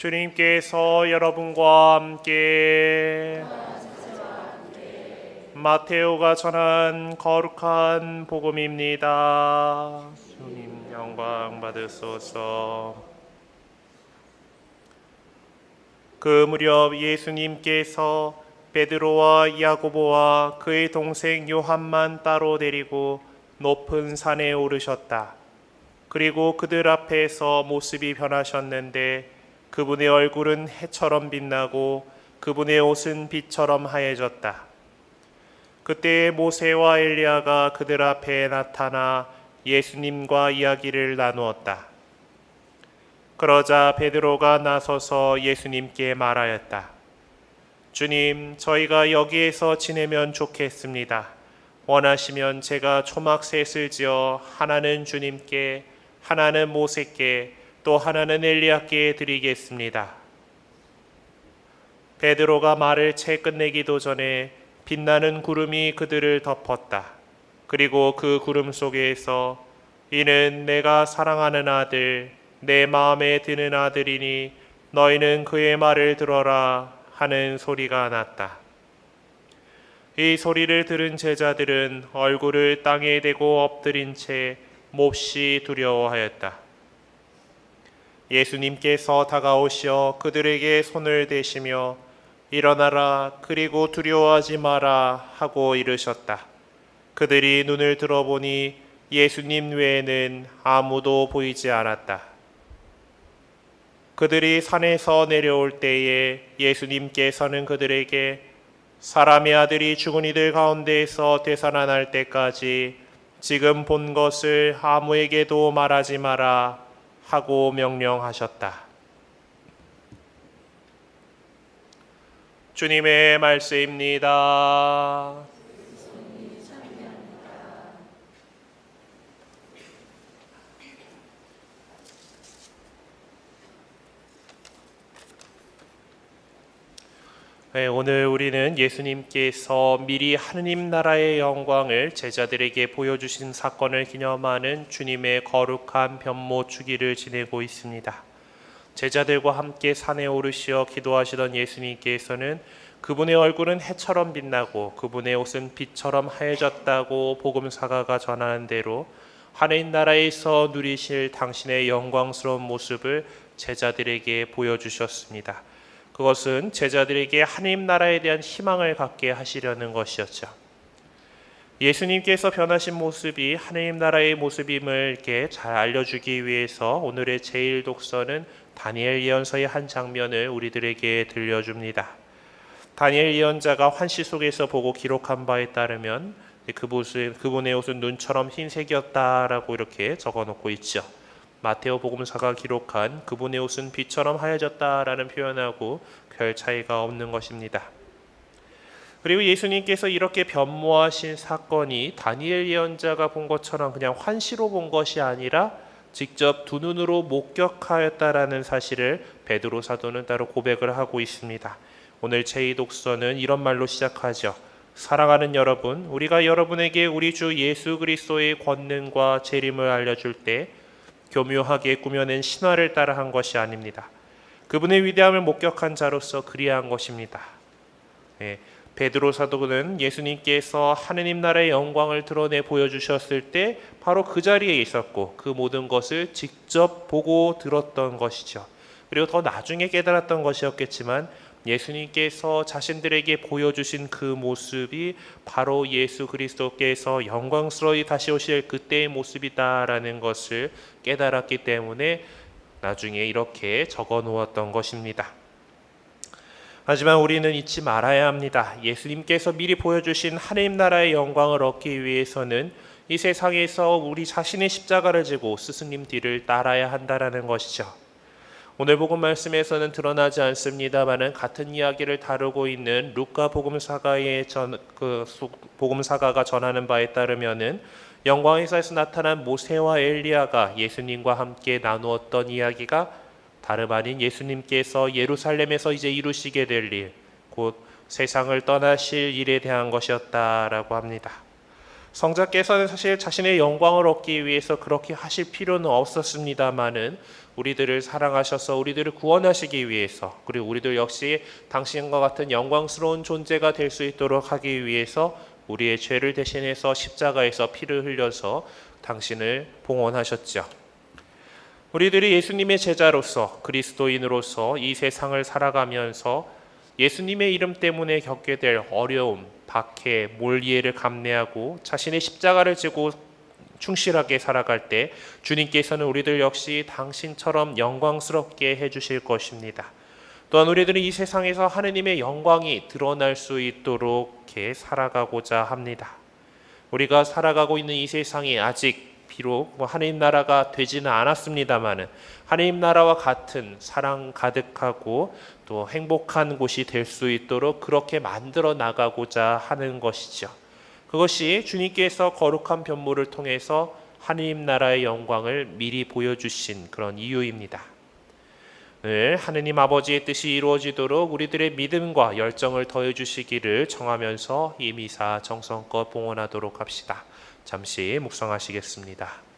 주님께서 여러분과 함께 마테오가 전한 거룩한 복음입니다. 주님 영광 받으소서. 그 무렵 예수님께서 베드로와 야고보와 그의 동생 요한만 따로 데리고 높은 산에 오르셨다. 그리고 그들 앞에서 모습이 변하셨는데 그분의 얼굴은 해처럼 빛나고 그분의 옷은 빛처럼 하얘졌다. 그때 모세와 엘리야가 그들 앞에 나타나 예수님과 이야기를 나누었다. 그러자 베드로가 나서서 예수님께 말하였다. 주님, 저희가 여기에서 지내면 좋겠습니다. 원하시면 제가 초막셋을 지어 하나는 주님께, 하나는 모세께, 또 하나는 엘리야께 드리겠습니다. 베드로가 말을 채 끝내기도 전에 빛나는 구름이 그들을 덮었다. 그리고 그 구름 속에서 이는 내가 사랑하는 아들, 내 마음에 드는 아들이니 너희는 그의 말을 들어라 하는 소리가 났다. 이 소리를 들은 제자들은 얼굴을 땅에 대고 엎드린 채 몹시 두려워하였다. 예수님께서 다가오시어 그들에게 손을 대시며 일어나라, 그리고 두려워하지 마라 하고 이르셨다. 그들이 눈을 들어보니 예수님 외에는 아무도 보이지 않았다. 그들이 산에서 내려올 때에 예수님께서는 그들에게 사람의 아들이 죽은 이들 가운데에서 되살아날 때까지 지금 본 것을 아무에게도 말하지 마라 하고 명령하셨다. 주님의 말씀입니다. 네, 오늘 우리는 예수님께서 미리 하느님 나라의 영광을 제자들에게 보여주신 사건을 기념하는 주님의 거룩한 변모 주기를 지내고 있습니다. 제자들과 함께 산에 오르시어 기도하시던 예수님께서는 그분의 얼굴은 해처럼 빛나고 그분의 옷은 빛처럼 하얘졌다고 복음사가가 전하는 대로 하느님 나라에서 누리실 당신의 영광스러운 모습을 제자들에게 보여주셨습니다. 그것은 제자들에게 하느님 나라에 대한 희망을 갖게 하시려는 것이었죠. 예수님께서 변하신 모습이 하느님 나라의 모습임을 이렇게 잘 알려주기 위해서 오늘의 제일 독서는 다니엘 예언서의 한 장면을 우리들에게 들려줍니다. 다니엘 예언자가 환시 속에서 보고 기록한 바에 따르면 그분의 옷은 눈처럼 흰색이었다라고 이렇게 적어놓고 있죠. 마테오 복음사가 기록한 그분의 옷은 빛처럼 하얘졌다라는 표현하고 별 차이가 없는 것입니다. 그리고 예수님께서 이렇게 변모하신 사건이 다니엘 예언자가 본 것처럼 그냥 환시로 본 것이 아니라 직접 두 눈으로 목격하였다라는 사실을 베드로 사도는 따로 고백을 하고 있습니다. 오늘 제2 독서는 이런 말로 시작하죠. 사랑하는 여러분, 우리가 여러분에게 우리 주 예수 그리스도의 권능과 재림을 알려줄 때 교묘하게 꾸며낸 신화를 따라한 것이 아닙니다. 그분의 위대함을 목격한 자로서 그리한 것입니다. 베드로 사도는 예수님께서 하느님 나라의 영광을 드러내 보여주셨을 때 바로 그 자리에 있었고 그 모든 것을 직접 보고 들었던 것이죠. 그리고 더 나중에 깨달았던 것이었겠지만 예수님께서 자신들에게 보여주신 그 모습이 바로 예수 그리스도께서 영광스러이 다시 오실 그때의 모습이다라는 것을 깨달았기 때문에 나중에 이렇게 적어 놓았던 것입니다. 하지만 우리는 잊지 말아야 합니다. 예수님께서 미리 보여주신 하느님 나라의 영광을 얻기 위해서는 이 세상에서 우리 자신의 십자가를 지고 스승님 뒤를 따라야 한다라는 것이죠. 오늘 복음 말씀에서는 드러나지 않습니다만은 같은 이야기를 다루고 있는 루카 복음사가가 전하는 바에 따르면은 영광의 사에서 나타난 모세와 엘리야가 예수님과 함께 나누었던 이야기가 다름 아닌 예수님께서 예루살렘에서 이제 이루시게 될 일, 곧 세상을 떠나실 일에 대한 것이었다라고 합니다. 성자께서는 사실 자신의 영광을 얻기 위해서 그렇게 하실 필요는 없었습니다마는 우리들을 사랑하셔서 우리들을 구원하시기 위해서, 그리고 우리들 역시 당신과 같은 영광스러운 존재가 될 수 있도록 하기 위해서 우리의 죄를 대신해서 십자가에서 피를 흘려서 당신을 봉헌하셨죠. 우리들이 예수님의 제자로서, 그리스도인으로서 이 세상을 살아가면서 예수님의 이름 때문에 겪게 될 어려움, 박해, 몰이해를 감내하고 자신의 십자가를 지고 충실하게 살아갈 때 주님께서는 우리들 역시 당신처럼 영광스럽게 해주실 것입니다. 또한 우리들은 이 세상에서 하느님의 영광이 드러날 수 있도록 이렇게 살아가고자 합니다. 우리가 살아가고 있는 이 세상이 아직 비록 하느님 나라가 되지는 않았습니다마는 하느님 나라와 같은 사랑 가득하고 또 행복한 곳이 될 수 있도록 그렇게 만들어 나가고자 하는 것이죠. 그것이 주님께서 거룩한 변모를 통해서 하느님 나라의 영광을 미리 보여주신 그런 이유입니다. 늘 하느님 아버지의 뜻이 이루어지도록 우리들의 믿음과 열정을 더해 주시기를 청하면서 이 미사 정성껏 봉헌하도록 합시다. 잠시 묵상하시겠습니다.